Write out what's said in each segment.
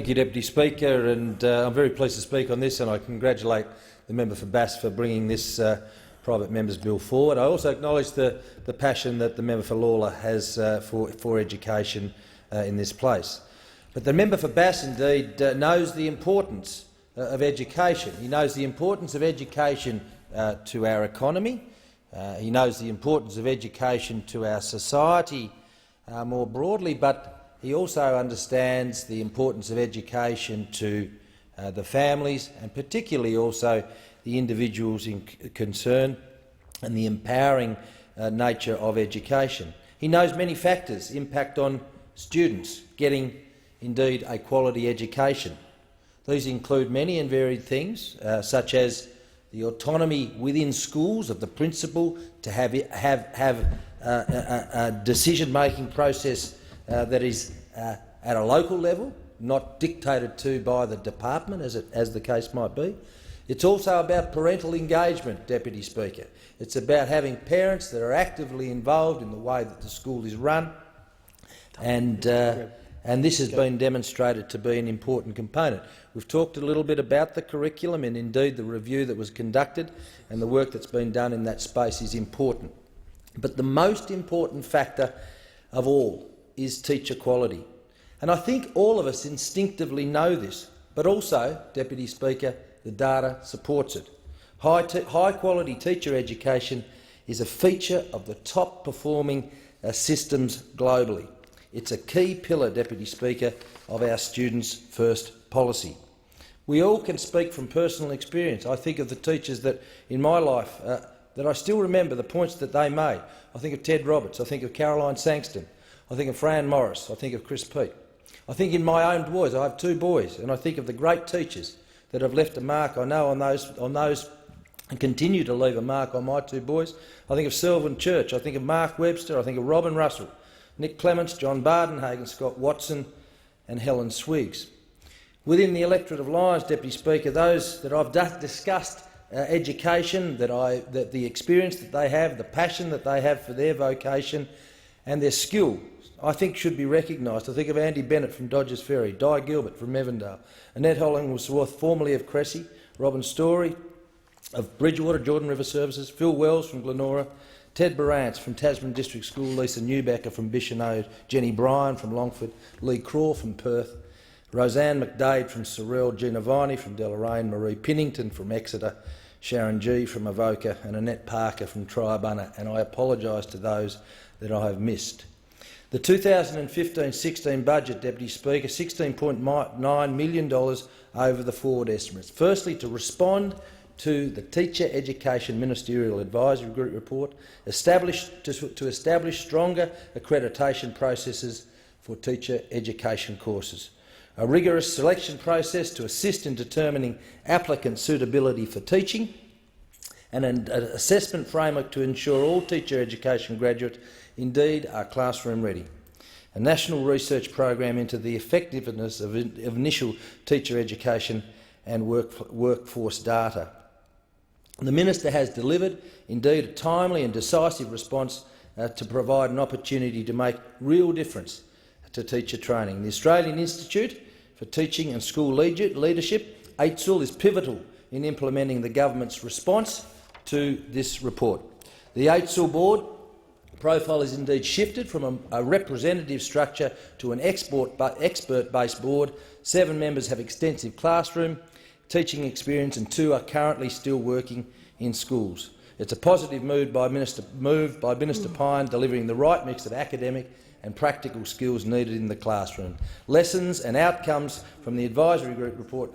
Thank you, Deputy Speaker, and I'm very pleased to speak on this, and I congratulate the member for Bass for bringing this private member's bill forward. I also acknowledge the passion that the member for Lawler has for education in this place. But the member for Bass indeed knows the importance of education. He knows the importance of education to our economy. He knows the importance of education to our society more broadly, but he also understands the importance of education to the families and particularly also the individuals in concern and the empowering nature of education. He knows many factors impact on students getting, indeed, a quality education. These include many and varied things, such as the autonomy within schools of the principal to have a decision-making process that is at a local level, not dictated to by the department, as the case might be. It's also about parental engagement, Deputy Speaker. It's about having parents that are actively involved in the way that the school is run, and this has been demonstrated to be an important component. We've talked a little bit about the curriculum and indeed the review that was conducted, and the work that's been done in that space is important. But the most important factor of all is teacher quality. And I think all of us instinctively know this, but also, Deputy Speaker, the data supports it. High-quality teacher education is a feature of the top-performing systems globally. It's a key pillar, Deputy Speaker, of our Students First policy. We all can speak from personal experience. I think of the teachers that, in my life, that I still remember the points that they made. I think of Ted Roberts, I think of Caroline Sangston, I think of Fran Morris, I think of Chris Peat. I think in my own boys, I have two boys, and I think of the great teachers that have left a mark, I know, on those and continue to leave a mark on my two boys. I think of Selwyn Church, I think of Mark Webster, I think of Robin Russell, Nick Clements, John Bardenhagen, Scott Watson and Helen Swiggs. Within the electorate of Lyons, Deputy Speaker, those that I've discussed education, the experience that they have, the passion that they have for their vocation and their skill, I think should be recognised. I think of Andy Bennett from Dodgers Ferry, Di Gilbert from Evandale, Annette Hollingsworth, formerly of Cressy, Robin Story of Bridgewater, Jordan River Services, Phil Wells from Glenora, Ted Barantz from Tasman District School, Lisa Newbecker from Bichonode, Jenny Bryan from Longford, Lee Craw from Perth, Roseanne McDade from Sorrel, Gina Viney from Deloraine, Marie Pinnington from Exeter, Sharon G from Avoca and Annette Parker from Triabunna, and I apologise to those that I have missed. The 2015-16 budget, Deputy Speaker, $16.9 million over the forward estimates. Firstly, to respond to the Teacher Education Ministerial Advisory Group report, to establish stronger accreditation processes for teacher education courses, a rigorous selection process to assist in determining applicant suitability for teaching, and an assessment framework to ensure all teacher education graduates indeed are classroom ready. A national research program into the effectiveness of initial teacher education and workforce data. The Minister has delivered, indeed, a timely and decisive response to provide an opportunity to make real difference to teacher training. The Australian Institute for Teaching and School Leadership, AITSL, is pivotal in implementing the government's response to this report. The AITSL board profile is indeed shifted from a representative structure to an expert-based board. 7 members have extensive classroom teaching experience and 2 are currently still working in schools. It's a positive move by Minister Pyne, delivering the right mix of academic and practical skills needed in the classroom. Lessons and outcomes from the advisory group report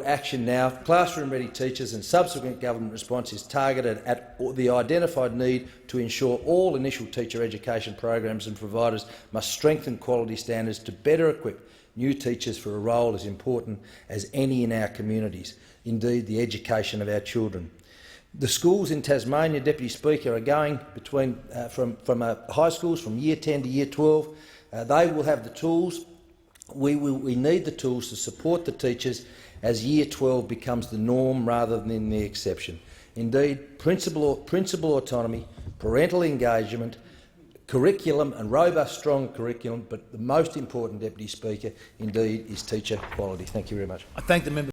action now. Classroom-ready teachers and subsequent government response is targeted at the identified need to ensure all initial teacher education programs and providers must strengthen quality standards to better equip new teachers for a role as important as any in our communities, indeed the education of our children. The schools in Tasmania, Deputy Speaker, are going from high schools from Year 10 to Year 12. They will have the tools. We need the tools to support the teachers as Year 12 becomes the norm rather than the exception. Indeed, principal autonomy, parental engagement, curriculum and robust, strong curriculum, but the most important, Deputy Speaker, indeed, is teacher quality. Thank you very much. I thank the member.